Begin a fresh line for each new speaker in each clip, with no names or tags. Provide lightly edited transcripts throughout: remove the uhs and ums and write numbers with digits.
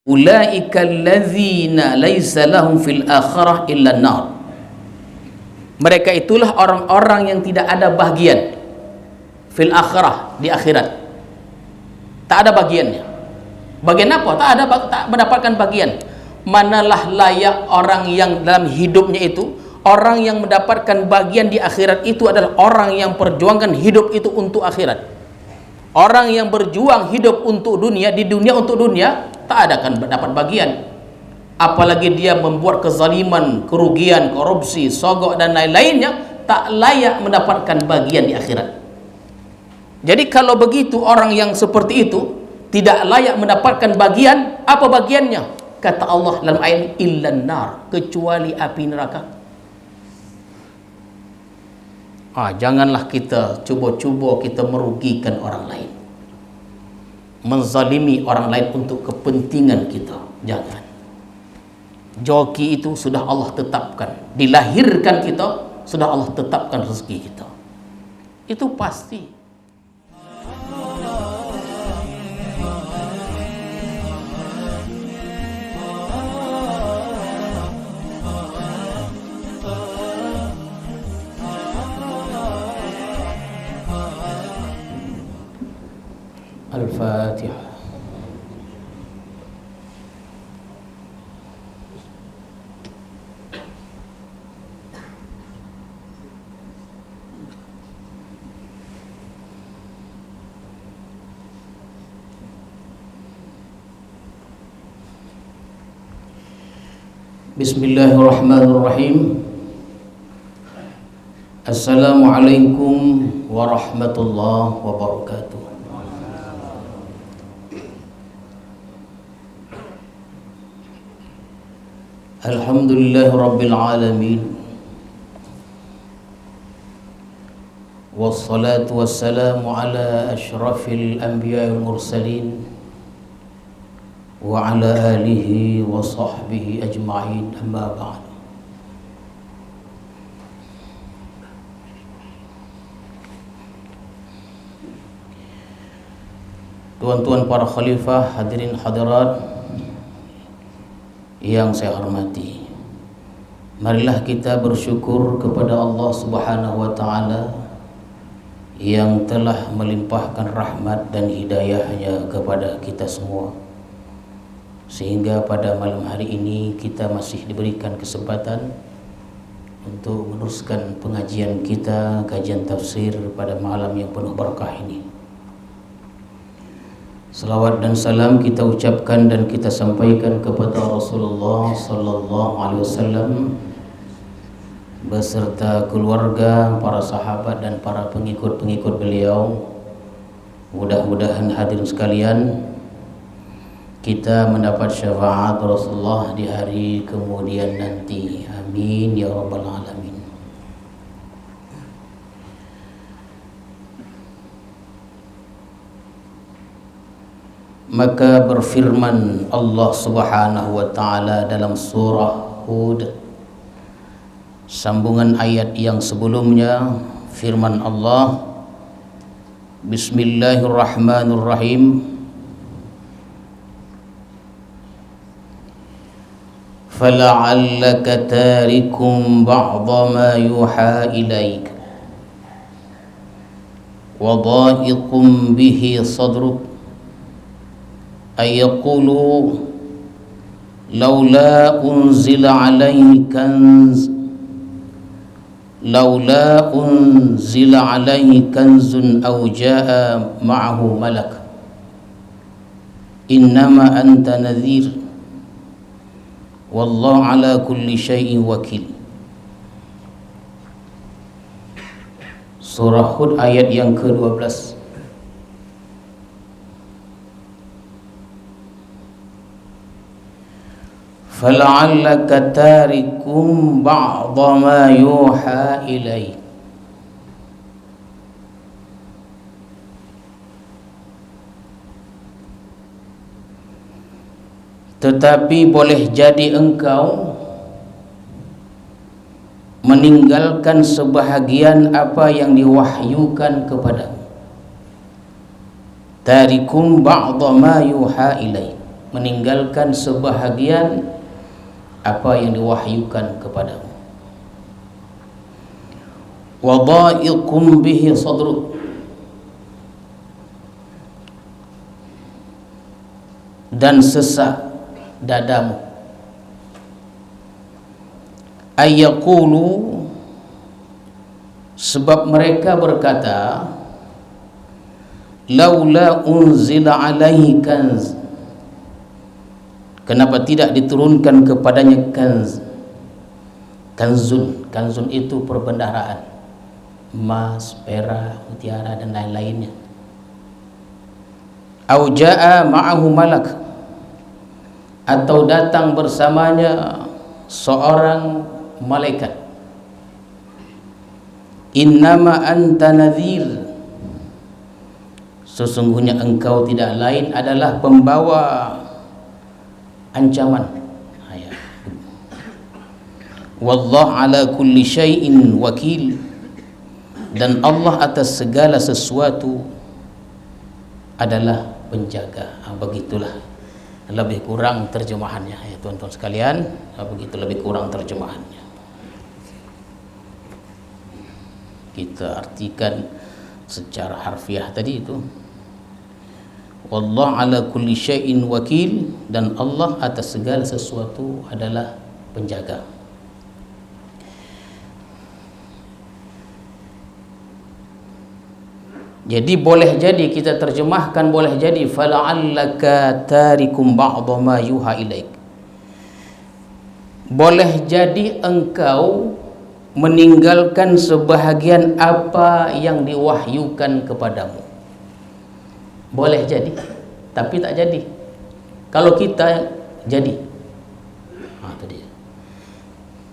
ulaika allazina laisa lahum fil akhirah illa an-nar. Mereka itulah orang-orang yang tidak ada bagian fil akhirah, di akhirat. Tak ada bagiannya. Bagian apa? Tak mendapatkan bagian. Manalah layak orang yang dalam hidupnya itu, orang yang mendapatkan bagian di akhirat itu adalah orang yang perjuangkan hidup itu untuk akhirat. Orang yang berjuang hidup untuk dunia, di dunia untuk dunia, tak ada akan dapat bagian. Apalagi dia membuat kezaliman, kerugian, korupsi, sogok dan lain-lainnya, tak layak mendapatkan bagian di akhirat. Jadi kalau begitu orang yang seperti itu tidak layak mendapatkan bagian, apa bagiannya? Kata Allah dalam ayat illan nar, kecuali api neraka. Janganlah kita cuba-cuba kita merugikan orang lain, menzalimi orang lain untuk kepentingan kita. Jangan. Joki itu sudah Allah tetapkan, dilahirkan kita sudah Allah tetapkan rezeki kita, itu pasti. Al-Fatihah. Bismillahirrahmanirrahim. Assalamualaikum warahmatullahi wabarakatuh. Alhamdulillah Rabbil Alamin, wassalatu wassalamu ala ashrafil anbiya wal mursalin wa ala alihi wa sahbihi ajma'in, amma ba'd. Tuan-tuan para khalifah, hadirin hadirat yang saya hormati, marilah kita bersyukur kepada Allah Subhanahu wa ta'ala yang telah melimpahkan rahmat dan hidayahnya kepada kita semua, sehingga pada malam hari ini kita masih diberikan kesempatan untuk meneruskan pengajian kita, kajian tafsir pada malam yang penuh berkah ini. Salawat dan salam kita ucapkan dan kita sampaikan kepada Rasulullah sallallahu alaihi wasallam beserta keluarga, para sahabat dan para pengikut-pengikut beliau. Mudah-mudahan hadirin sekalian kita mendapat syafaat Rasulullah di hari kemudian nanti. Amin ya rabbal alamin. Maka berfirman Allah Subhanahu wa ta'ala dalam surah Hud, sambungan ayat yang sebelumnya, firman Allah, Bismillahirrahmanirrahim, fala'allaka tarikum ba'dha ma yuha ilaik wa dha'iqum bihi sadruk ayaqulu laula unzila alaihi kanzun aw jaa ma'ahu malak innama anta nadhir wallahu ala kulli syai'in wakil. Surah Hud ayat yang ke-12. Fala'allaka tarikum ba'dha ma yuha ilaik. Tetapi boleh jadi engkau meninggalkan sebahagian apa yang diwahyukan kepadamu. Tarikum ba'dha ma yuha ilaik, meninggalkan sebahagian apa yang diwahyukan kepadamu. Wa dha'iqum bihi sadruk, dan sesak dadamu. Ayyaqulu, sebab mereka berkata, laula unzila alaihi kanz, kenapa tidak diturunkan kepadanya kanz. Kanzun itu perbendaharaan, emas, perak, mutiara dan lain-lainnya. Au jaa ma'ahu malak, atau datang bersamanya seorang malaikat. Innama anta nadhir, sesungguhnya engkau tidak lain adalah pembawa ancaman. Wallahu ala kulli syai'in wakil, dan Allah atas segala sesuatu adalah penjaga. Begitulah lebih kurang terjemahannya ya tuan-tuan sekalian. Begitu lebih kurang terjemahannya. Kita artikan secara harfiah tadi itu, wallahu ala kulli syai'in wakil, dan Allah atas segala sesuatu adalah penjaga. Jadi boleh jadi kita terjemahkan, boleh jadi fala'allaka tarikum ba'dha ma yuha ilaik, boleh jadi engkau meninggalkan sebahagian apa yang diwahyukan kepadamu. Boleh jadi, tapi tak jadi. Kalau kita jadi, tadi.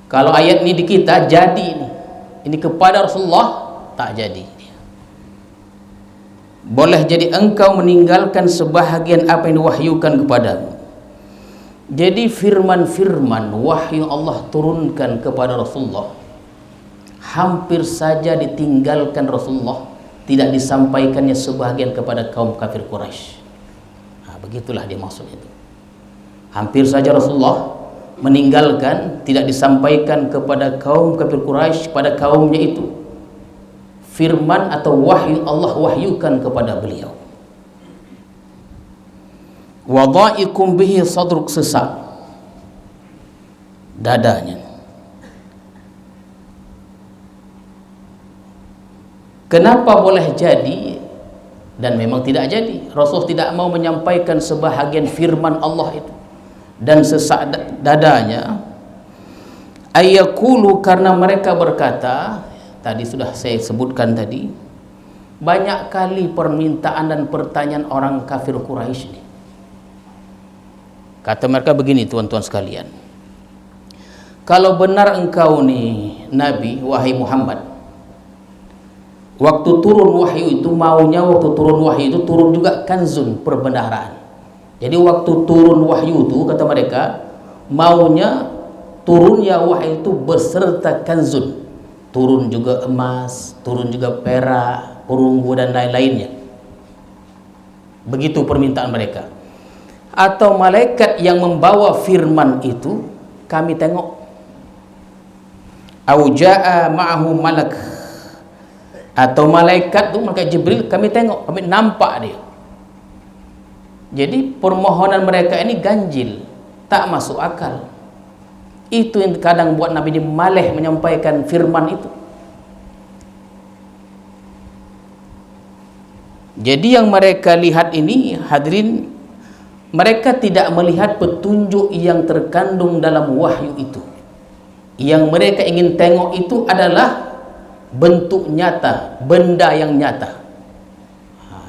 Kalau ayat ini di kita jadi, ini kepada Rasulullah tak jadi. Boleh jadi engkau meninggalkan sebahagian apa yang diwahyukan kepadamu. Jadi firman-firman wahyu Allah turunkan kepada Rasulullah hampir saja ditinggalkan Rasulullah, tidak disampaikannya sebahagian kepada kaum kafir Quraisy. Begitulah dia maksud itu. Hampir saja Rasulullah meninggalkan, tidak disampaikan kepada kaum kafir Quraisy, pada kaumnya itu firman atau wahyu Allah wahyukan kepada beliau. Wa dha'iqum bihi sadruk, sesak dadanya. Kenapa boleh jadi dan memang tidak jadi? Rasul tidak mau menyampaikan sebahagian firman Allah itu dan sesak dadanya. Ayyaqulu, karena mereka berkata, tadi sudah saya sebutkan tadi, banyak kali permintaan dan pertanyaan orang kafir Quraisy ini. Kata mereka begini tuan-tuan sekalian, kalau benar engkau nih Nabi, wahai Muhammad, waktu turun wahyu itu maunya, waktu turun wahyu itu turun juga kanzun, perbendaharaan. Jadi waktu turun wahyu itu kata mereka maunya turunnya wahyu itu beserta kanzun, turun juga emas, turun juga perak, perunggu dan lain-lainnya. Begitu permintaan mereka. Atau malaikat yang membawa firman itu kami tengok. Au jaa ma'ahu malak, atau malaikat tu, malaikat Jibril, kami tengok, kami nampak dia. Jadi permohonan mereka ini ganjil, tak masuk akal. Itu yang kadang buat Nabi dia malah menyampaikan firman itu. Jadi yang mereka lihat ini, hadirin, mereka tidak melihat petunjuk yang terkandung dalam wahyu itu. Yang mereka ingin tengok itu adalah bentuk nyata, benda yang nyata.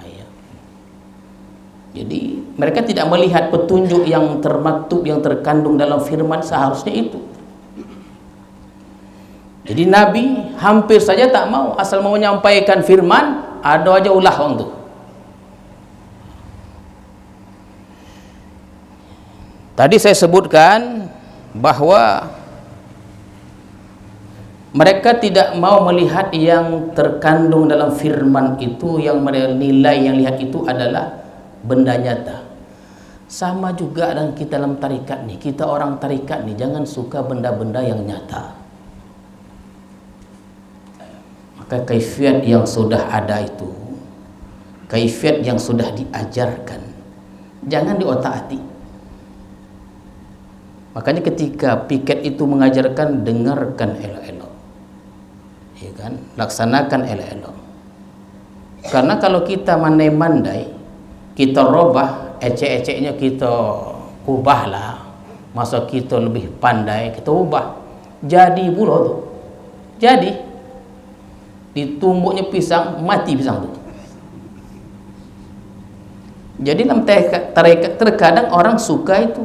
Ya. Jadi mereka tidak melihat petunjuk yang termaktub, yang terkandung dalam firman seharusnya itu. Jadi Nabi hampir saja tak mau, asal mau menyampaikan firman, ada aja ulah orang tu. Tadi saya sebutkan bahwa mereka tidak mau melihat yang terkandung dalam firman itu, yang mereka nilai, yang lihat itu adalah benda nyata. Sama juga dengan kita dalam tarikat nih. Kita orang tarikat nih, jangan suka benda-benda yang nyata. Maka kaifiat yang sudah ada itu, kaifiat yang sudah diajarkan, jangan diotak-atik. Makanya ketika piket itu mengajarkan, dengarkan elok-elok, ya kan? Laksanakan elok-elok. Karena kalau kita mandai-mandai, kita robah, ecek-eceknya kita ubahlah, masa kita lebih pandai, kita ubah, jadi pula tuh. Jadi ditumbuknya pisang, mati pisang tuh. Jadi dalam tarekat terkadang orang suka itu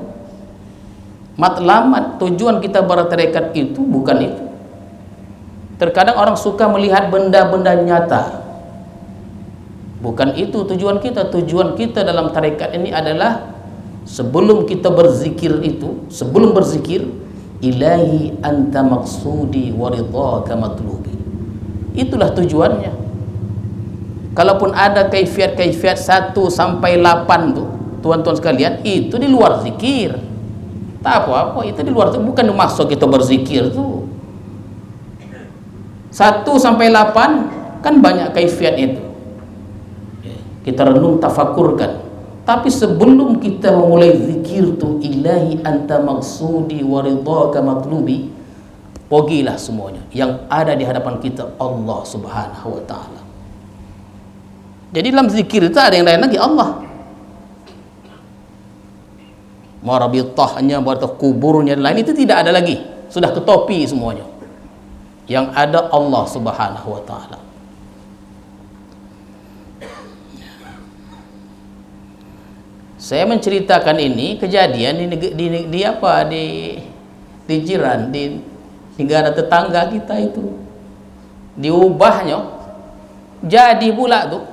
matlamat. Tujuan kita bertarekat itu bukan itu. Terkadang orang suka melihat benda-benda nyata, bukan itu tujuan kita. Tujuan kita dalam tarekat ini adalah sebelum kita berzikir itu, sebelum berzikir, ilahi anta maksudi wa ridhaka matlubi. Itulah tujuannya. Kalaupun ada kaifiat-kaifiat 1 sampai 8 tuh, tuan-tuan sekalian, itu di luar zikir. Tak apa-apa, itu di luar, bukan maksud kita berzikir tuh. 1 sampai 8 kan banyak kaifiat itu. Kita renung, tafakurkan. Tapi sebelum kita memulai zikir tuh, ilahi anta maksudi wa ridhaka matlubi, pogilah semuanya yang ada di hadapan kita Allah Subhanahu wa taala. Jadi dalam zikir itu ada yang lain lagi, Allah. Marabitahnya, buat kuburnya dan lain itu tidak ada lagi, sudah ketopi semuanya. Yang ada Allah Subhanahu wa taala. Saya menceritakan ini kejadian di jiran, di negara tetangga kita itu. Diubahnya jadi pula tuh.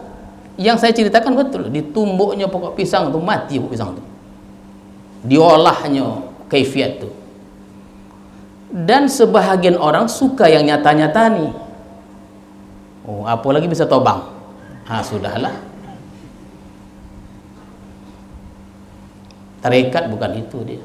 Yang saya ceritakan betul, ditumbuknya pokok pisang itu, mati pokok pisang itu. Diolahnya kaifiat itu. Dan sebahagian orang suka yang nyata-nyata nih. Oh, apalagi bisa tobang. Sudahlah. Tarekat bukan itu dia.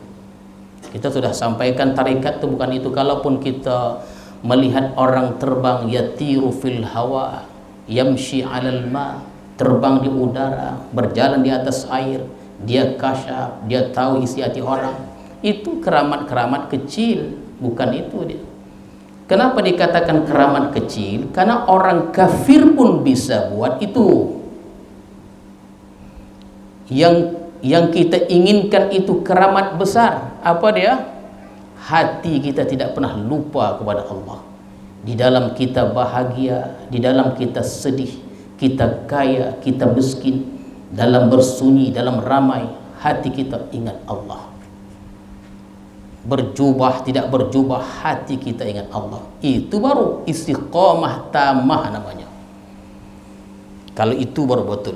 Kita sudah sampaikan tarekat itu bukan itu. Kalaupun kita melihat orang terbang, yatiru fil hawa, yamshi 'alal ma, terbang di udara, berjalan di atas air, dia kasyaf, dia tahu isi hati orang, itu keramat-keramat kecil, bukan itu dia. Kenapa dikatakan keramat kecil? Karena orang kafir pun bisa buat itu. Yang kita inginkan itu keramat besar. Apa dia? Hati kita tidak pernah lupa kepada Allah. Di dalam kita bahagia, di dalam kita sedih, kita kaya, kita miskin, dalam bersunyi, dalam ramai, hati kita ingat Allah. Berjubah, tidak berjubah, hati kita ingat Allah. Itu baru istiqamah tamah namanya. Kalau itu baru betul.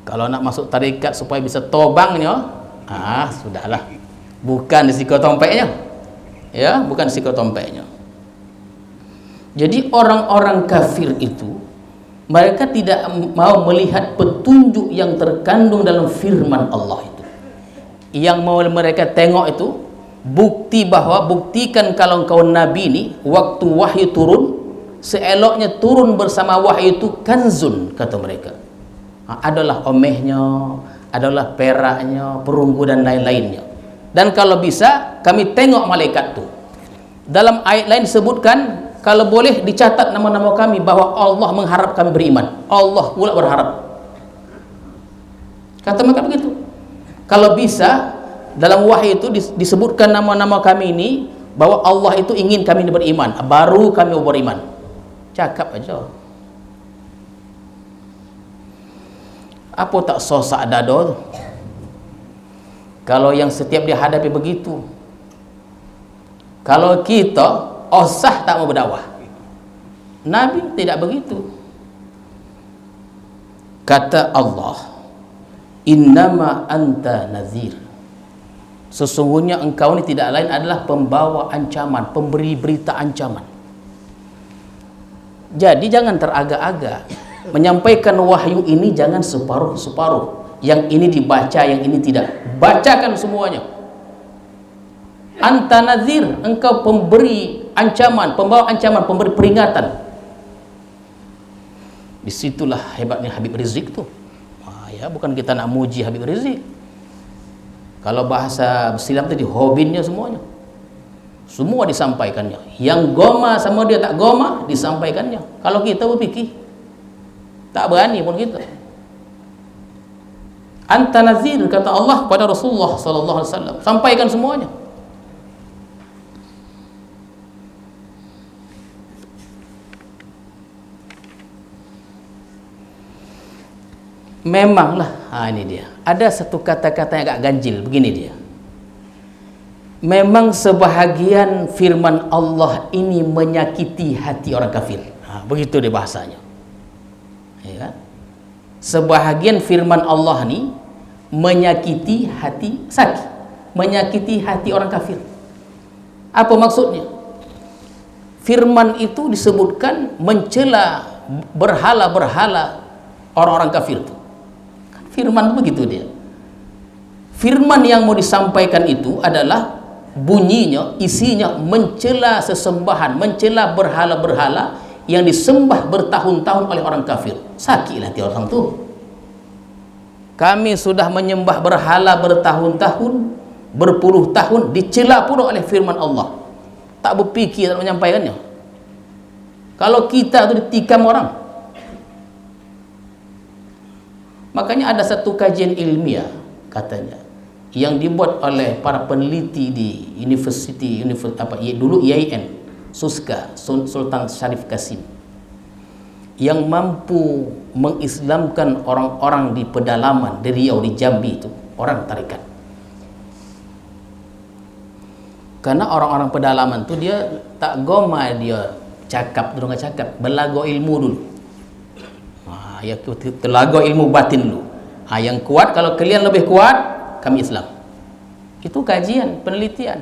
Kalau nak masuk tarekat supaya bisa tobangnya, sudahlah. Bukan di psikotompeknya. Ya, bukan psikotompeknya. Jadi orang-orang kafir itu, mereka tidak mau melihat petunjuk yang terkandung dalam firman Allah itu. Yang mau mereka tengok itu bukti bahwa, buktikan kalau engkau nabi ini, waktu wahyu turun, seeloknya turun bersama wahyu itu kanzun, kata mereka. Adalah omehnya, adalah peraknya, perunggu dan lain-lainnya. Dan kalau bisa kami tengok malaikat itu. Dalam ayat lain disebutkan, kalau boleh dicatat nama-nama kami, bahwa Allah mengharap kami beriman. Allah pula berharap. Kata mereka begitu. Kalau bisa dalam wahyu itu disebutkan nama-nama kami ini, bahwa Allah itu ingin kami beriman, baru kami beriman. Cakap aja. Apa tak sosak dado? Kalau yang setiap dihadapi begitu. Kalau kita osah tak mau berdakwah. Nabi tidak begitu. Kata Allah, innama anta nazir. Sesungguhnya engkau ini tidak lain adalah pembawa ancaman, pemberi berita ancaman. Jadi jangan teragak-agak. Menyampaikan wahyu ini jangan separuh-separuh. yang ini dibaca, yang ini tidak. Bacakan semuanya. Anta nazir, engkau pemberi ancaman, pembawa ancaman, pemberi peringatan. Disitulah hebatnya Habib Rizik tuh. Ya, bukan kita nak muji Habib Rizik. Kalau bahasa silam tadi hobinnya semuanya. Semua disampaikannya. Yang goma sama dia tak goma disampaikannya. Kalau kita berfikir tak berani pun kita. Anta nazir, kata Allah kepada Rasulullah sallallahu alaihi wasallam, sampaikan semuanya. Memanglah, ini dia. Ada satu kata-kata yang agak ganjil, begini dia. Memang sebahagian firman Allah ini menyakiti hati orang kafir. Begitu dia bahasanya. Ya kan? Sebahagian firman Allah ini menyakiti hati sakit, menyakiti hati orang kafir. Apa maksudnya? Firman itu disebutkan mencela berhala-berhala orang-orang kafir itu. Firman begitu dia. Firman yang mau disampaikan itu adalah bunyinya, isinya mencela sesembahan, mencela berhala-berhala yang disembah bertahun-tahun oleh orang kafir. Sakitlah hati orang tu. Kami sudah menyembah berhala bertahun-tahun, berpuluh tahun, dicela pula oleh firman Allah. Tak berfikir tak menyampaikannya. Kalau kita tu ditikam orang. Makanya ada satu kajian ilmiah katanya yang dibuat oleh para peneliti di universiti dulu IAIN, SUSKA, Sultan Syarif Qasim, yang mampu mengislamkan orang-orang di pedalaman di Riau, di Jambi itu, orang tarekat. Karena orang-orang pedalaman itu dia tak goma dia cakap dulu nggak cakap, belago ilmu dulu. Ya, telaga ilmu batin dulu. Yang kuat, kalau kalian lebih kuat, kami Islam. Itu kajian, penelitian.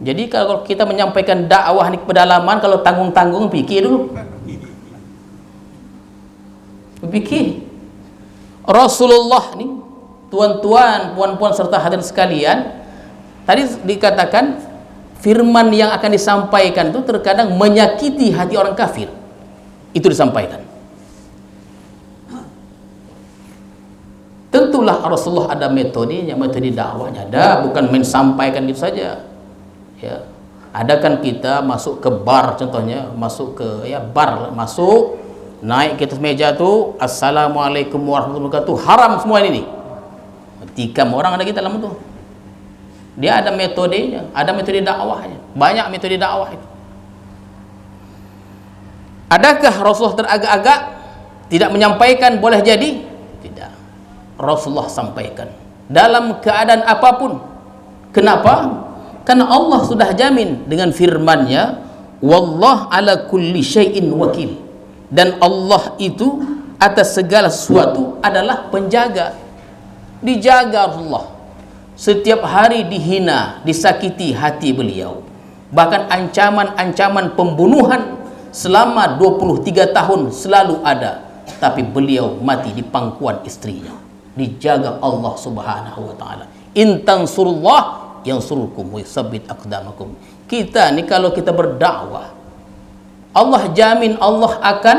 Jadi kalau kita menyampaikan dakwah di pedalaman, kalau tanggung-tanggung, fikir dulu. Fikir. Rasulullah ni, tuan-tuan, puan-puan serta hadirin sekalian, tadi dikatakan firman yang akan disampaikan itu terkadang menyakiti hati orang kafir. Itu disampaikan. Tentulah Rasulullah ada metodenya, metode dakwahnya. Ada, bukan main sampaikan gitu saja. Ya. Ada kan kita masuk ke bar contohnya, masuk ke bar, masuk naik ke atas meja tu, assalamualaikum warahmatullahi wabarakatuh, haram semua ini. Tikam orang ada kita dalam tu. Dia ada metodenya, ada metode dakwahnya. Banyak metode dakwah itu. Adakah Rasulullah teragak-agak tidak menyampaikan boleh jadi? Tidak. Rasulullah sampaikan dalam keadaan apapun. Kenapa? Karena Allah sudah jamin dengan firman-Nya, wallah ala kulli syai'in wakil, dan Allah itu atas segala sesuatu adalah penjaga. Dijaga Rasulullah. Setiap hari dihina, disakiti hati beliau, bahkan ancaman-ancaman pembunuhan selama 23 tahun selalu ada, tapi beliau mati di pangkuan istrinya. Dijaga Allah Subhanahu wa taala. In tansurullah yansurkum wa yusabbit aqdamakum. Kita ni kalau kita berdakwah, Allah jamin Allah akan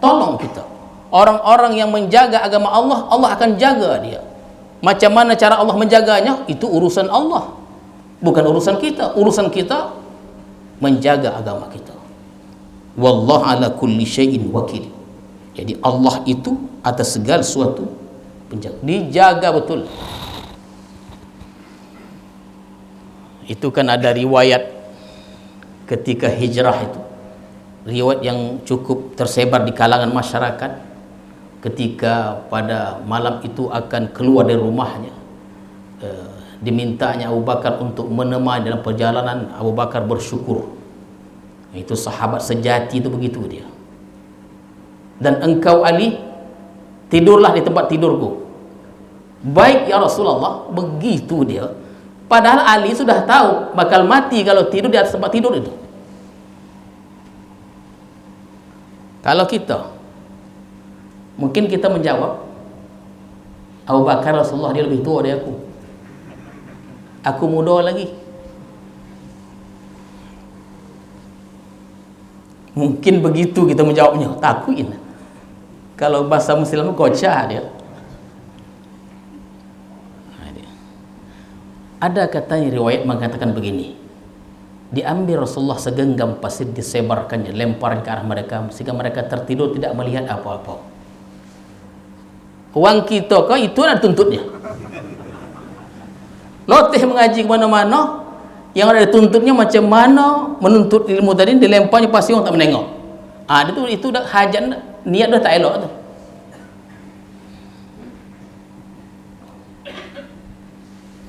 tolong kita. Orang-orang yang menjaga agama Allah, Allah akan jaga dia. Macam mana cara Allah menjaganya? Itu urusan Allah, bukan urusan kita. Urusan kita menjaga agama kita. Wallahu ala kulli syai'in wakil. Jadi Allah itu atas segala sesuatu penjaga, dijaga betul. Itu kan ada riwayat ketika hijrah itu, riwayat yang cukup tersebar di kalangan masyarakat. Ketika pada malam itu akan keluar dari rumahnya, dimintanya Abu Bakar untuk menemani dalam perjalanan. Abu Bakar bersyukur. Itu sahabat sejati itu begitu dia. Dan engkau Ali, tidurlah di tempat tidurku. Baik ya Rasulullah. Begitu dia. Padahal Ali sudah tahu bakal mati kalau tidur di atas tempat tidur itu. Kalau kita, mungkin kita menjawab, Abu Bakar Rasulullah dia lebih tua dari aku muda lagi. Mungkin begitu kita menjawabnya. Takuin. Kalau bahasa Muslim kocak dia. Ada katanya riwayat mengatakan begini, diambil Rasulullah segenggam pasir, disebarkannya, lemparan ke arah mereka sehingga mereka tertidur tidak melihat apa-apa. Uang kita kau itu nak tuntutnya. Loteh mengaji ke mana-mana, yang ada tuntutnya macam mana menuntut ilmu tadi, dilemparnya pasir orang tak menengok. Itu dah hajat, niat dah tak elok tu.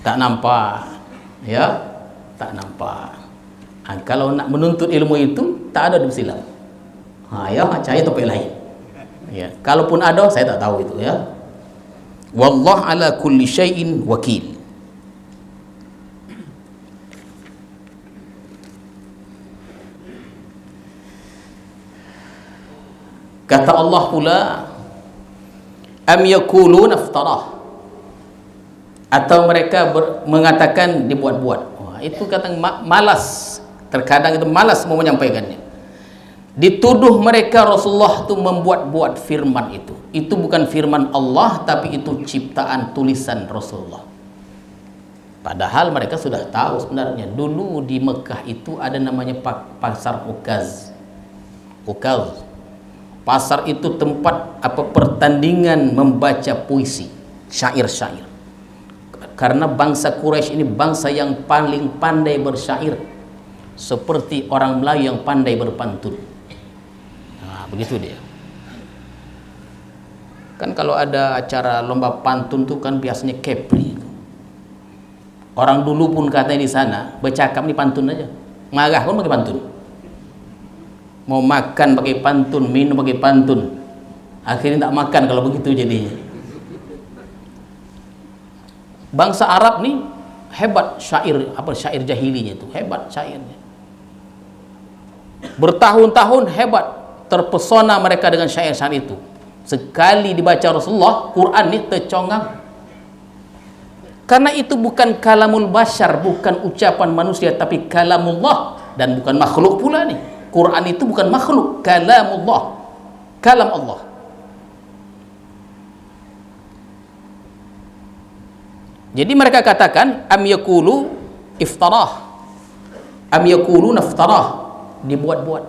Tak nampak, ya, tak nampak. Kalau nak menuntut ilmu itu tak ada silam. Ya, cari topik lain. Ya, kalaupun ada saya tak tahu itu, ya. Wallah ala kulli syai'in wakil. Kata Allah pula, am yakuluna iftarah, atau mereka mengatakan dibuat-buat. Itu kata malas, terkadang itu malas mau menyampaikannya. Dituduh mereka Rasulullah itu membuat-buat firman itu bukan firman Allah, tapi itu ciptaan tulisan Rasulullah. Padahal mereka sudah tahu sebenarnya dulu di Mekah itu ada namanya pasar Ukaz. Pasar itu tempat pertandingan membaca puisi, syair-syair. Karena bangsa Quraisy ini bangsa yang paling pandai bersyair, seperti orang Melayu yang pandai berpantun. Begitu dia. Kan kalau ada acara lomba pantun tuh kan biasanya kepri. Orang dulu pun katanya di sana bercakap nih pantun aja, marah pun pakai pantun. Mau makan pakai pantun, minum pakai pantun. Akhirnya tak makan kalau begitu jadinya. Bangsa Arab nih hebat syair, syair jahilinya itu hebat syairnya. Bertahun-tahun hebat, terpesona mereka dengan syair-syair itu. Sekali dibaca Rasulullah, Quran nih tercongang. Karena itu bukan kalamul bashar, bukan ucapan manusia, tapi kalamullah, dan bukan makhluk pula nih. Quran itu bukan makhluk, kalamullah, kalam Allah. Jadi mereka katakan am yaqulu iftarah, am yaquluna iftarah, dibuat-buat.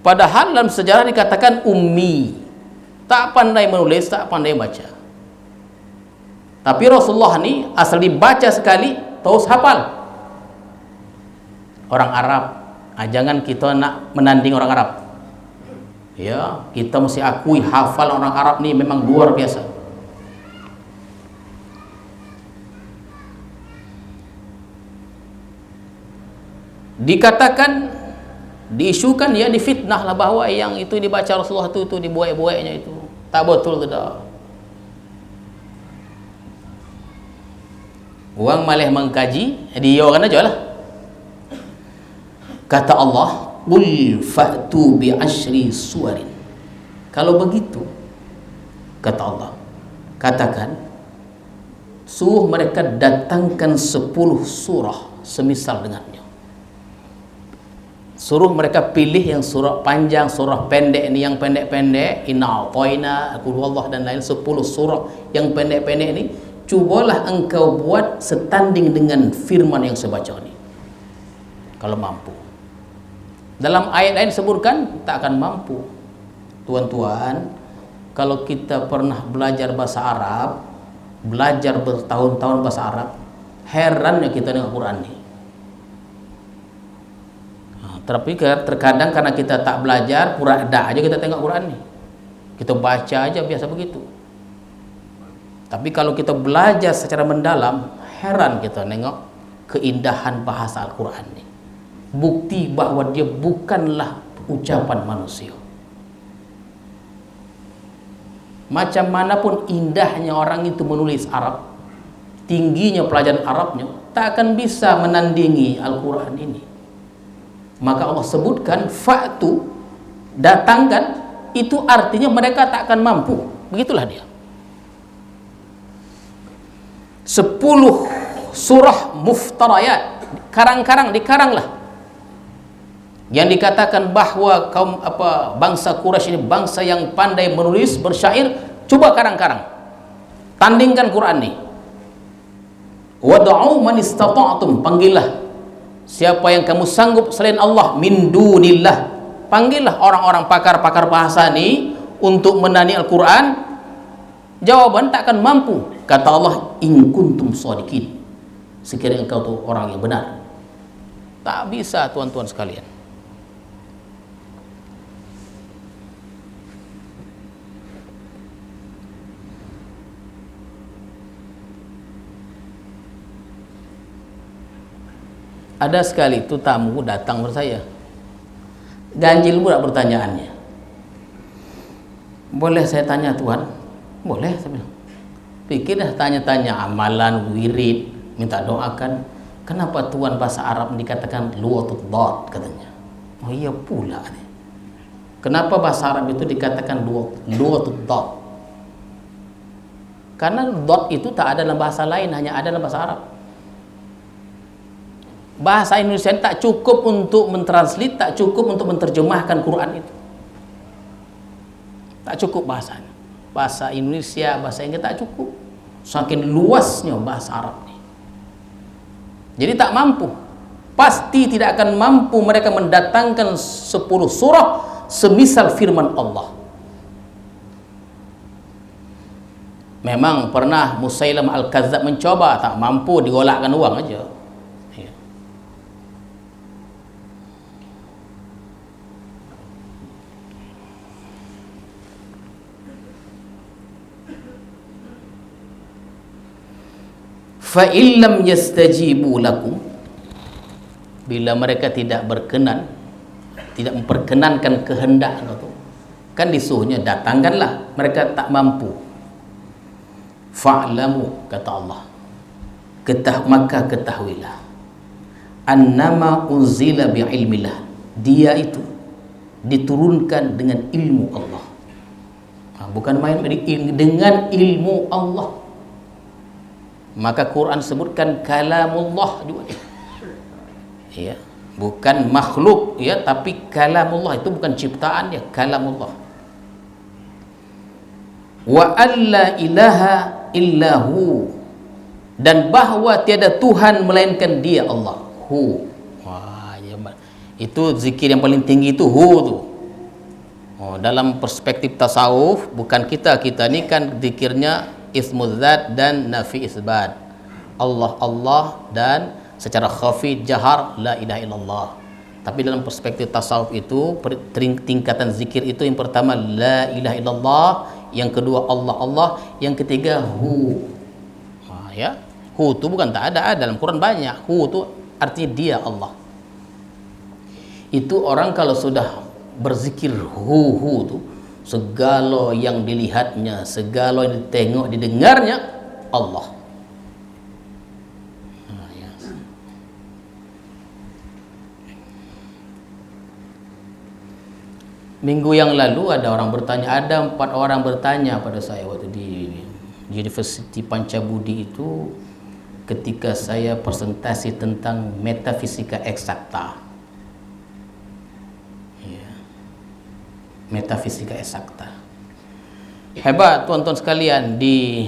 Padahal dalam sejarah dikatakan ummi, tak pandai menulis, tak pandai baca. Tapi Rasulullah ni asal dibaca sekali terus hafal. Orang Arab, jangan kita nak menanding orang Arab. Ya, kita mesti akui hafal orang Arab ni memang luar biasa. Dikatakan, diisukan, ya difitnah lah bahawa yang itu dibaca Rasulullah itu dibuat-buatnya itu tak betul tidak. Orang malah mengkaji, dia orang aja lah. Kata Allah, qul fa'tu bi asyri suwarin. Kalau begitu, kata Allah, katakan, suruh mereka datangkan 10 surah semisal dengannya. Suruh mereka pilih yang surah panjang, surah pendek. Ini yang pendek-pendek, inna a'tayna, qul huwallah dan lain 10 surah yang pendek-pendek ini. Cubalah engkau buat setanding dengan firman yang saya baca ini, kalau mampu. Dalam ayat lain sebutkan tak akan mampu. Tuan-tuan, kalau kita pernah belajar bahasa Arab, belajar bertahun-tahun bahasa Arab, herannya kita dengan Quran ini. Tapi terkadang karena kita tak belajar, pura ada aja kita tengok Quran ni. Kita baca aja biasa begitu. Tapi kalau kita belajar secara mendalam, heran kita nengok keindahan bahasa Al-Quran ni. Bukti bahawa dia bukanlah ucapan manusia. Macam manapun indahnya orang itu menulis Arab, tingginya pelajaran Arabnya, tak akan bisa menandingi Al-Quran ini. Maka Allah sebutkan fa'tu, datangkan, itu artinya mereka tak akan mampu. Begitulah dia. 10 surah muftarayat, karang-karang, dikaranglah, yang dikatakan bahwa kaum bangsa Quraisy ini bangsa yang pandai menulis bersyair. Coba karang-karang, tandingkan Quran ini. Wad'u man istata'tum, panggillah siapa yang kamu sanggup selain Allah, min dunillah, panggillah orang-orang pakar-pakar bahasa ini untuk menani Al-Quran. Jawaban tak akan mampu, kata Allah, in kuntum shadiqin, sekiranya engkau tuh orang yang benar. Tak bisa, tuan-tuan sekalian. Ada sekali itu tamu datang kepada saya, ganjil pula pertanyaannya. Boleh saya tanya Tuhan? Boleh, saya bilang. Pikir dah tanya-tanya amalan, wirid, minta doakan. Kenapa Tuhan bahasa Arab dikatakan luwatud dot, katanya. Oh iya pula nih. Kenapa bahasa Arab itu dikatakan luwatud dot? Karena dot itu tak ada dalam bahasa lain, hanya ada dalam bahasa Arab. Bahasa Indonesia tak cukup untuk mentranslate, tak cukup untuk menerjemahkan Quran itu. Tak cukup bahasanya. Bahasa Indonesia, bahasa Inggris tak cukup. Saking luasnya bahasa Arab ini. Jadi tak mampu. Pasti tidak akan mampu mereka mendatangkan 10 surah semisal firman Allah. Memang pernah Musailam Al-Kadzdzab mencoba, tak mampu, digolakkan uang aja. Fa illam yastajibu lakum, bila mereka tidak berkenan, tidak memperkenankan kehendak itu, kan disuruhnya datangkanlah, mereka tak mampu. Fa'lamu, kata Allah, maka ketahuilah, annama unzila bi'ilmillah, dia itu diturunkan dengan ilmu Allah. Bukan main dengan ilmu Allah. Maka Quran sebutkan kalamullah juga, ya, bukan makhluk, ya, tapi kalamullah, itu bukan ciptaan dia, kalamullah. Wa alla ilaha illahu, dan bahwa tiada Tuhan melainkan dia Allah. Hu. Wah, ya, itu zikir yang paling tinggi itu hu tuh. Oh, dalam perspektif tasawuf, bukan kita ini kan zikirnya ismul zat dan nafi isbat, Allah Allah, dan secara khafi jahar la ilaha illallah. Tapi dalam perspektif tasawuf itu tingkatan zikir itu, yang pertama la ilaha illallah, yang kedua Allah Allah, yang ketiga hu. Ya, hu itu bukan tak ada dalam Quran banyak. Hu itu artinya dia Allah. Itu orang kalau sudah berzikir hu itu, segala yang dilihatnya, segala yang ditengok, didengarnya Allah. Ya. Minggu yang lalu ada 4 orang bertanya pada saya waktu di Universiti Pancabudi itu, ketika saya presentasi tentang metafisika eksakta. Metafisika eksakta. Hebat tuan-tuan sekalian, di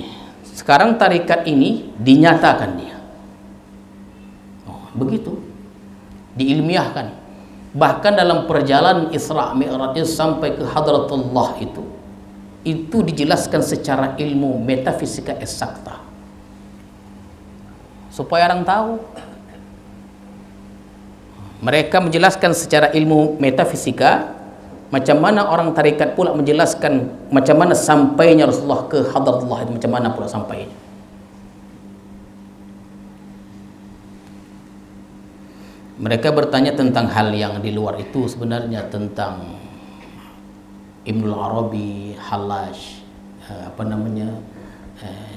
sekarang tarikat ini dinyatakan dia. Begitu. Diilmiahkan. Bahkan dalam perjalanan Isra Mi'raj sampai ke Hadratullah itu dijelaskan secara ilmu metafisika eksakta. Supaya orang tahu. Mereka menjelaskan secara ilmu metafisika. Macam mana orang tarikat pula menjelaskan macam mana sampainya Rasulullah ke Hadratullah itu, macam mana pula sampainya. Mereka bertanya tentang hal yang di luar itu, sebenarnya tentang Ibnul Arabi, Hallaj,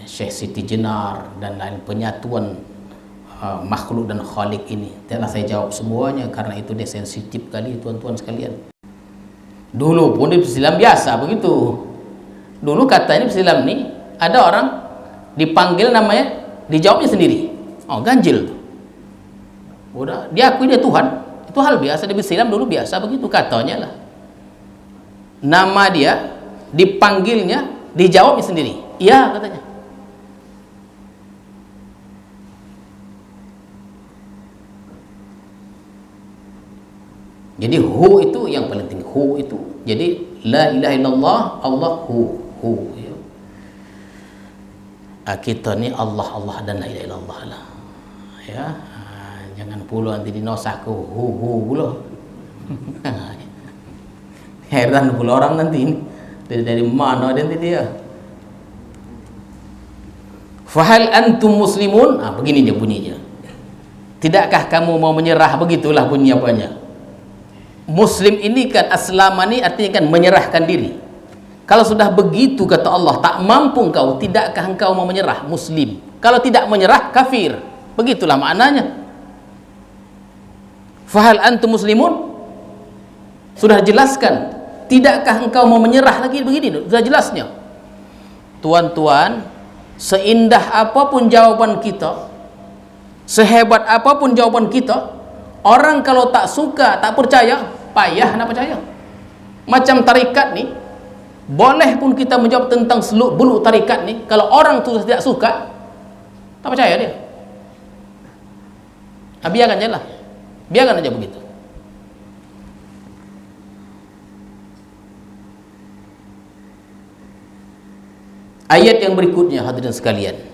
Syekh Siti Jenar, dan lain penyatuan makhluk dan khalik ini. Tidaklah saya jawab semuanya karena itu dia sensitif kali, tuan-tuan sekalian. Dulu pun di Islam biasa begitu. Dulu katanya di Islam nih ada orang dipanggil namanya, Dijawabnya sendiri. Oh, ganjil. Udah, dia akui dia Tuhan. Itu hal biasa di Islam dulu, biasa begitu katanya lah. Nama dia, dipanggilnya, dijawabnya sendiri. Iya katanya. Jadi hu itu yang paling tinggi. Hu itu. Jadi la ilaha illallah, Allah hu. Ya. Kita ni Allah dan la ilaha illallah lah. Ya. Jangan pula nanti dinosak hu pula. Heran pula orang nanti ini. Dari mana nanti dia? Fahal antum muslimun? Begini dia bunyinya. Tidakkah kamu mau menyerah? Begitulah bunyi apanya. Muslim ini kan aslama ni artinya kan menyerahkan diri. Kalau sudah begitu kata Allah, tak mampu engkau, tidakkah engkau mau menyerah? Muslim. Kalau tidak menyerah, kafir. Begitulah maknanya. Fahal antum muslimun? Sudah jelaskan. Tidakkah engkau mau menyerah lagi? Begini, sudah jelasnya. Tuan-tuan, seindah apapun jawaban kita, sehebat apapun jawaban kita, orang kalau tak suka, tak percaya, payah nak percaya. Macam tarikat ni, boleh pun kita menjawab tentang seluk beluk tarikat ni, kalau orang tu tidak suka, tak percaya dia. Biarkan je lah. Biarkan aja begitu. Ayat yang berikutnya hadirin sekalian.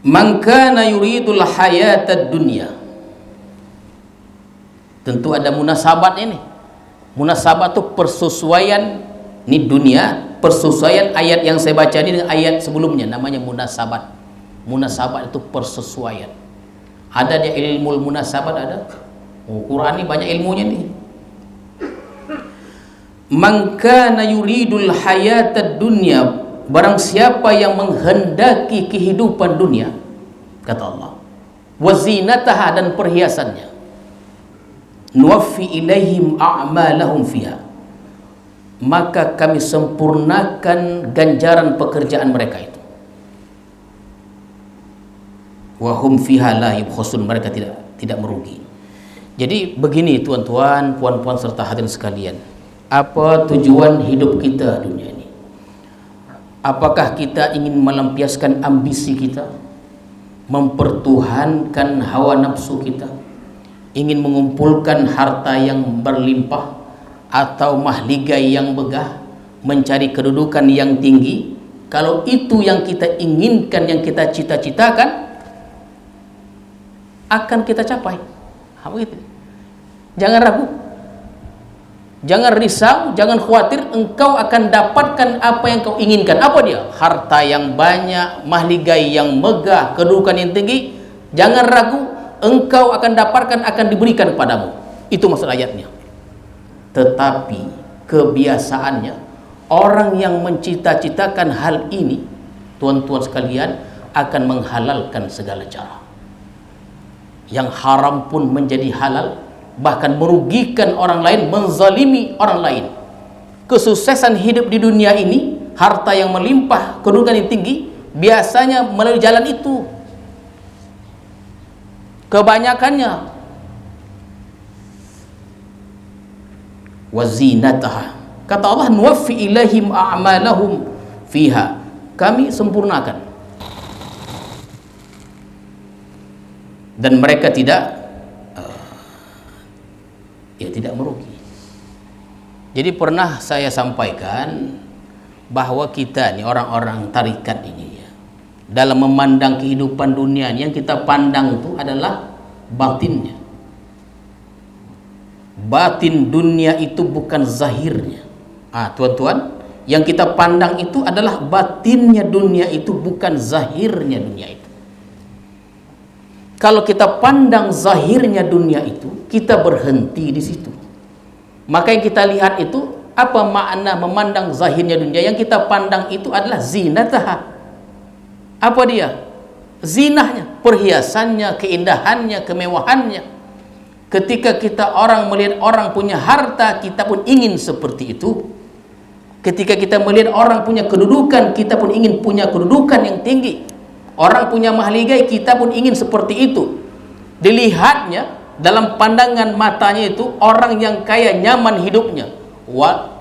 Man kana yuridul hayatad dunya. Tentu ada munasabat ini. Munasabat itu persesuaian ini dunia, persesuaian ayat yang saya baca ini dengan ayat sebelumnya, namanya munasabat. Munasabat itu persesuaian. Ada dia ilmu munasabat ada. Quran ini banyak ilmunya nih. Man kana yuridul hayatad dunya, barang siapa yang menghendaki kehidupan dunia, kata Allah, wazinataha, dan perhiasannya, nuwaffi ilaihim a'malahum fiha, maka kami sempurnakan ganjaran pekerjaan mereka itu. Wa hum fiha la yubkhasun, mereka tidak merugi. Jadi begini tuan-tuan, puan-puan serta hadirin sekalian, apa tujuan hidup kita dunia ini? Apakah kita ingin melampiaskan ambisi kita, mempertuhankan hawa nafsu kita, ingin mengumpulkan harta yang berlimpah, atau mahligai yang megah, mencari kedudukan yang tinggi? Kalau itu yang kita inginkan, yang kita cita-citakan, akan kita capai. Begitu. Jangan ragu, jangan risau, jangan khawatir, engkau akan dapatkan apa yang kau inginkan. Apa dia? Harta yang banyak, mahligai yang megah, kedudukan yang tinggi. Jangan ragu, engkau akan dapatkan, akan diberikan kepadamu. Itu maksud ayatnya. Tetapi kebiasaannya, orang yang mencita-citakan hal ini, tuan-tuan sekalian, akan menghalalkan segala cara. Yang haram pun menjadi halal, bahkan merugikan orang lain, menzalimi orang lain. Kesuksesan hidup di dunia ini, harta yang melimpah, kedudukan yang tinggi, biasanya melalui jalan itu. Kebanyakannya wazinataha, kata Allah, nuwaffi ilaihim a'malahum fiha, kami sempurnakan, dan mereka tidak merugi. Jadi pernah saya sampaikan bahwa kita ni orang-orang tarikat ini ya, dalam memandang kehidupan dunia ini, yang kita pandang itu adalah batinnya. Batin dunia itu bukan zahirnya. Tuan-tuan, yang kita pandang itu adalah batinnya dunia itu, bukan zahirnya dunia itu. Kalau kita pandang zahirnya dunia itu, kita berhenti di situ. Maka yang kita lihat itu, apa makna memandang zahirnya dunia? Yang kita pandang itu adalah zinataha. Apa dia? Zinahnya, perhiasannya, keindahannya, kemewahannya. Ketika kita orang melihat orang punya harta, kita pun ingin seperti itu. Ketika kita melihat orang punya kedudukan, kita pun ingin punya kedudukan yang tinggi. Orang punya mahligai, kita pun ingin seperti itu. Dilihatnya dalam pandangan matanya itu orang yang kaya nyaman hidupnya.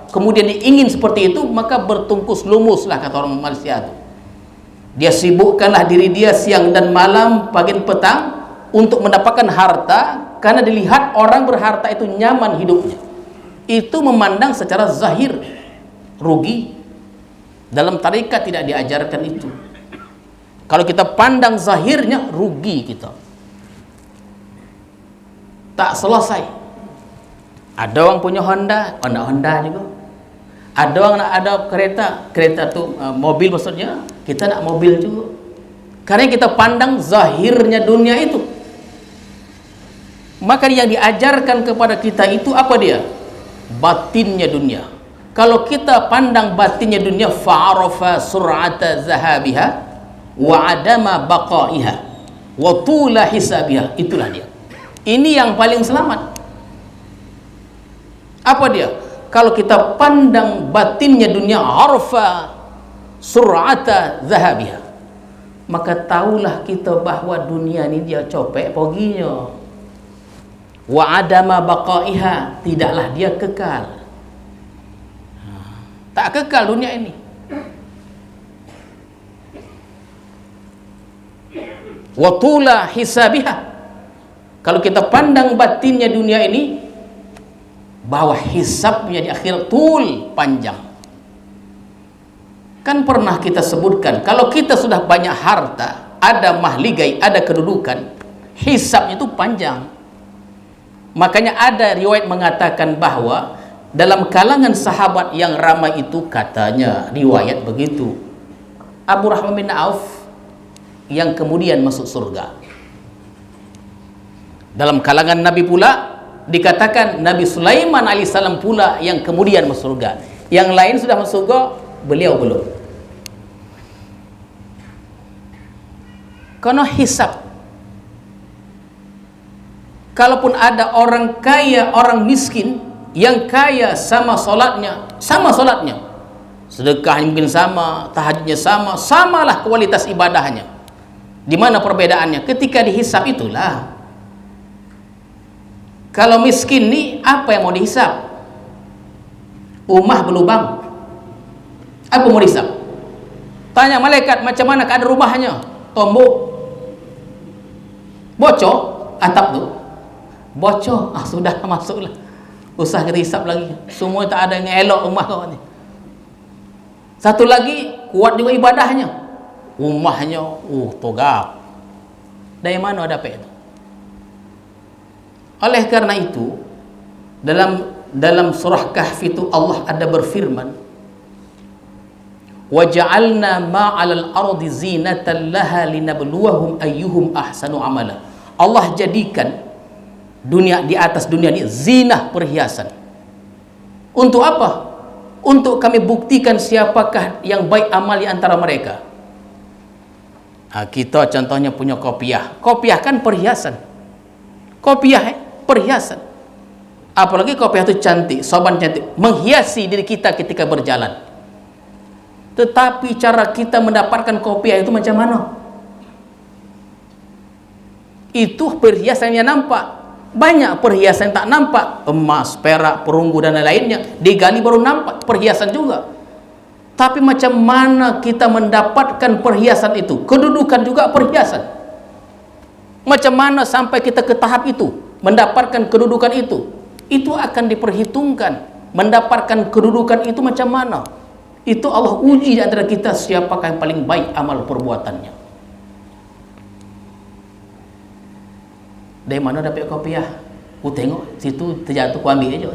Kemudian dia ingin seperti itu, maka bertungkus lumuslah kata orang Malaysia itu. Dia sibukkanlah diri dia siang dan malam, pagi dan petang untuk mendapatkan harta, karena dilihat orang berharta itu nyaman hidupnya. Itu memandang secara zahir, rugi. Dalam tarekat tidak diajarkan itu. Kalau kita pandang zahirnya, rugi kita, tak selesai. Ada orang punya Honda juga. Ada orang nak ada kereta tu mobil maksudnya, kita nak mobil juga. Karena kita pandang zahirnya dunia itu. Maka yang diajarkan kepada kita itu apa dia? Batinnya dunia. Kalau kita pandang batinnya dunia, fa'arafa sur'ata zahabiha wa adama baqaiha wa tula hisabiha, itulah dia. Ini yang paling selamat. Apa dia? Kalau kita pandang batinnya dunia, arfa sur'ata zahabiha, maka tahulah kita bahawa dunia ini dia copek perginya. Wa adama baqaiha, tidaklah dia kekal. Tak kekal dunia ini. Wa tula hisabiha, kalau kita pandang batinnya dunia ini, bahwa hisabnya di akhirat tul, panjang. Kan pernah kita sebutkan, kalau kita sudah banyak harta, ada mahligai, ada kedudukan, hisabnya itu panjang. Makanya ada riwayat mengatakan bahwa dalam kalangan sahabat yang ramai itu, katanya riwayat begitu, Abu Rahman bin Auf yang kemudian masuk surga. Dalam kalangan Nabi pula dikatakan Nabi Sulaiman alaihissalam pula yang kemudian masuk surga. Yang lain sudah masuk surga, beliau belum. Karena hisab. Kalaupun ada orang kaya, orang miskin, yang kaya sama solatnya, sedekahnya mungkin sama, tahajudnya sama, samalah kualitas ibadahnya. Di mana perbedaannya? Ketika dihisab itulah. Kalau miskin nih, apa yang mau dihisab? Rumah berlubang, apa mau dihisab? Tanya malaikat, macam mana keadaan rumahnya? Tombok, bocor atap tu, bocor, sudah masuklah, usah kita hisab lagi. Semua tak ada yang elok rumah kau ni. Satu lagi, kuat juga ibadahnya, rumahnya togap. Dari mana dapat itu? Oleh karena itu, dalam surah Kahf itu Allah ada berfirman, wa ja'alna ma'alal ardi zinatan laha linabluwahum ayyuhum ahsanu amala. Allah jadikan dunia, di atas dunia ini zinah, perhiasan. Untuk apa? Untuk kami buktikan siapakah yang baik amal di antara mereka. Kita contohnya punya kopiah. Kopiah kan perhiasan. Kopiah perhiasan. Apalagi kopiah itu cantik, soban cantik, menghiasi diri kita ketika berjalan. Tetapi cara kita mendapatkan kopiah itu macam mana? Itu perhiasan yang nampak. Banyak perhiasan tak nampak, emas, perak, perunggu dan lain-lainnya, digali baru nampak perhiasan juga. Tapi macam mana kita mendapatkan perhiasan itu? Kedudukan juga perhiasan. Macam mana sampai kita ke tahap itu, mendapatkan kedudukan itu? Itu akan diperhitungkan. Mendapatkan kedudukan itu macam mana? Itu Allah uji di antara kita, siapakah yang paling baik amal perbuatannya. Dari mana dapat kopiah? Ku tengok situ terjatuh, ku ambil aja.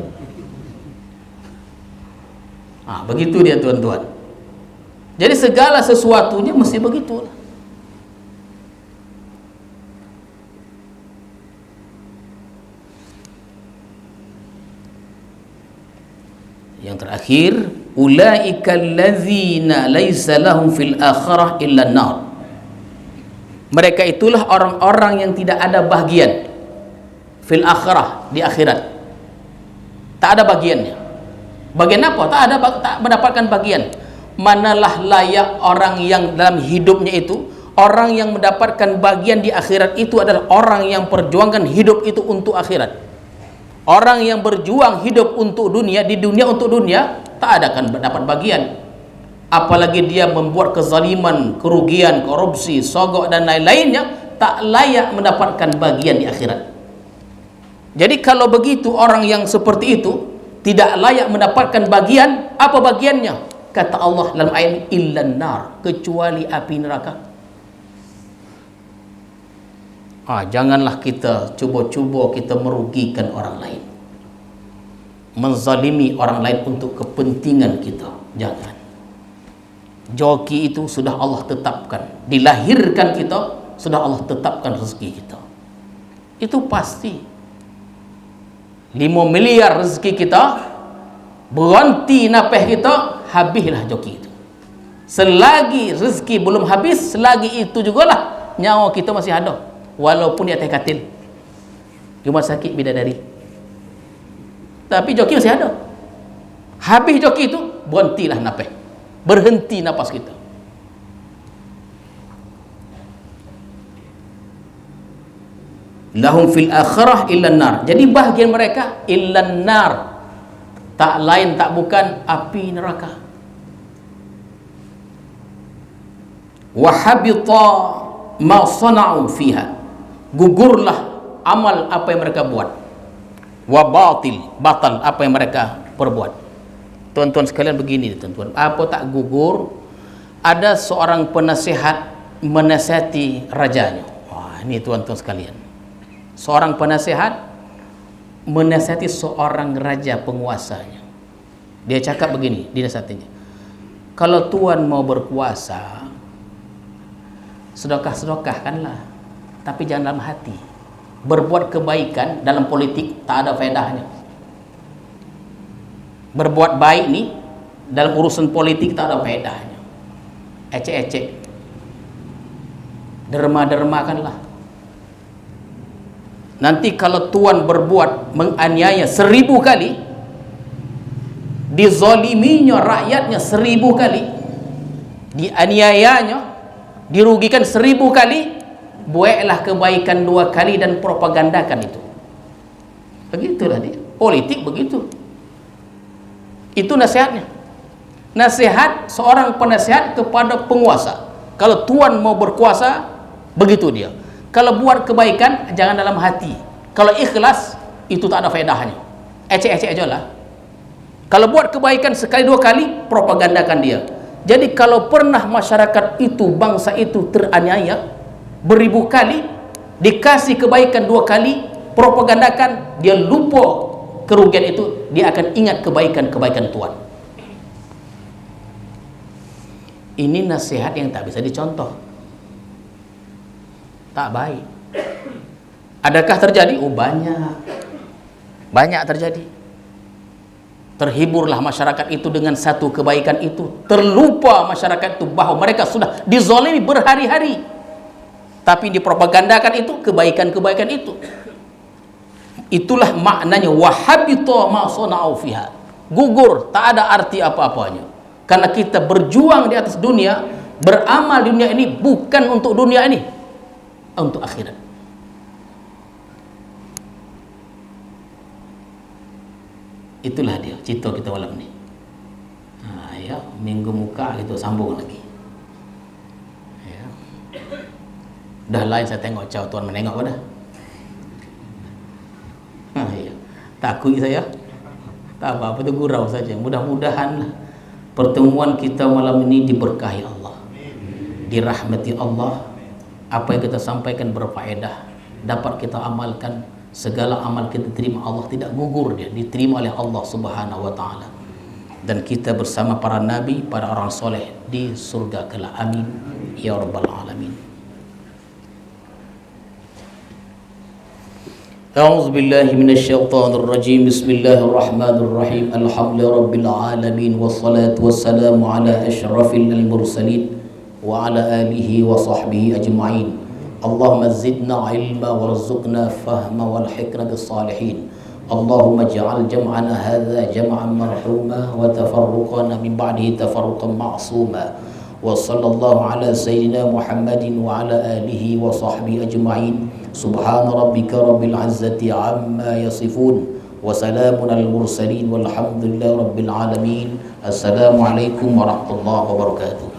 Begitu dia tuan-tuan. Jadi segala sesuatunya mesti begitu. Yang terakhir, ulaikal ladzina laisa lahum fil akhirah illa an-nar. Mereka itulah orang-orang yang tidak ada bahagian fil akhirah, di akhirat. Tak ada bagiannya. Bagian apa? Tak mendapatkan bagian. Manalah layak orang yang dalam hidupnya itu, orang yang mendapatkan bagian di akhirat itu adalah orang yang perjuangkan hidup itu untuk akhirat. Orang yang berjuang hidup untuk dunia, di dunia untuk dunia, tak ada akan dapat bagian. Apalagi dia membuat kezaliman, kerugian, korupsi, sogok dan lain-lainnya, tak layak mendapatkan bagian di akhirat. Jadi kalau begitu orang yang seperti itu tidak layak mendapatkan bagian. Apa bagiannya? Kata Allah dalam ayat illan nar, kecuali api neraka. Janganlah kita cuba-cuba kita merugikan orang lain, menzalimi orang lain untuk kepentingan kita. Jangan. Joki itu sudah Allah tetapkan, dilahirkan kita sudah Allah tetapkan rezeki kita. Itu pasti. 5 miliar rezeki kita, berhenti napeh kita, habislah joki itu. Selagi rezeki belum habis, selagi itu jugalah nyawa kita masih ada, walaupun di atas katil, rumah sakit bidadari, tapi joki masih ada. Habis joki itu, berhentilah napeh, berhenti napas kita. Lahum fil akhirah illan nar. Jadi bahagian mereka illan nar, tak lain tak bukan api neraka. Wa habita ma sana'u fiha, gugurlah amal apa yang mereka buat. Wa batal apa yang mereka perbuat. Tuan-tuan sekalian, begini tuan-tuan, apa tak gugur? Ada seorang penasihat menasihati rajanya. Ini tuan-tuan sekalian, seorang penasihat menasihati seorang raja penguasanya. Dia cakap begini, dinasihatinya, kalau tuan mau berkuasa, sedekah-sedekahkanlah, tapi jangan dalam hati. Berbuat kebaikan dalam politik tak ada faedahnya. Berbuat baik ni dalam urusan politik tak ada faedahnya. Ecek-ecek, derma-dermakanlah. Nanti kalau tuan berbuat menganiaya 1000 kali, dizaliminya rakyatnya 1000 kali, dianiayanya, dirugikan 1000 kali, buatlah kebaikan 2 kali dan propagandakan itu. Begitulah dia. Politik begitu. Itu nasihatnya. Nasihat seorang penasihat kepada penguasa. Kalau tuan mau berkuasa, begitu dia. Kalau buat kebaikan, jangan dalam hati. Kalau ikhlas, itu tak ada faedahnya. Ecek-ecek aja lah. Kalau buat kebaikan sekali 2 kali, propagandakan dia. Jadi kalau pernah masyarakat itu, bangsa itu teraniaya beribu kali, dikasih kebaikan 2 kali, propagandakan, dia lupa kerugian itu, dia akan ingat kebaikan-kebaikan Tuhan. Ini nasihat yang tak bisa dicontoh. Tak baik. Adakah terjadi? Banyak terjadi. Terhiburlah masyarakat itu dengan satu kebaikan itu, terlupa masyarakat itu bahawa mereka sudah dizalimi berhari-hari, tapi dipropagandakan itu kebaikan-kebaikan itu. Itulah maknanya wahabita ma sana'u fiha, gugur, tak ada arti apa-apanya. Karena kita berjuang di atas dunia, beramal di dunia ini bukan untuk dunia ini, untuk akhirat. Itulah dia cerita kita malam ni. Ya, minggu muka kita sambung lagi. Ya. Dah lain saya tengok caw tuan menengok dah. Ya. Takut saya. Tak apa-apa, itu gurau saja. Mudah-mudahan pertemuan kita malam ini diberkahi Allah, dirahmati Allah. Apa yang kita sampaikan berfaedah, dapat kita amalkan. Segala amal kita terima Allah, tidak gugur, dia diterima oleh Allah Subhanahu wa taala. Dan kita bersama para nabi, para orang soleh di surga kelak. Amin ya rabbal alamin. A'udzu billahi minasyaitonir rajim. Bismillahirrahmanirrahim. Alhamdulillahirabbil alamin wassalatu wassalamu ala asyrafil mursalin wa ala alihi wa sahbihi ajma'in. Allahumma zidna ilma warzuqna fahma walhiqna bis salihin. Allahumma ij'al jam'ana hadza jam'an marhuma wa tafarruqana min ba'dihi tafarruqan ma'suma. Wa sallallahu ala sayyidina Muhammadin wa ala alihi wa sahbihi ajma'in. Subhana rabbika rabbil izzati amma yasifun wa salamun alal mursalin walhamdulillahi rabbil alamin. Assalamualaikum warahmatullahi wabarakatuh.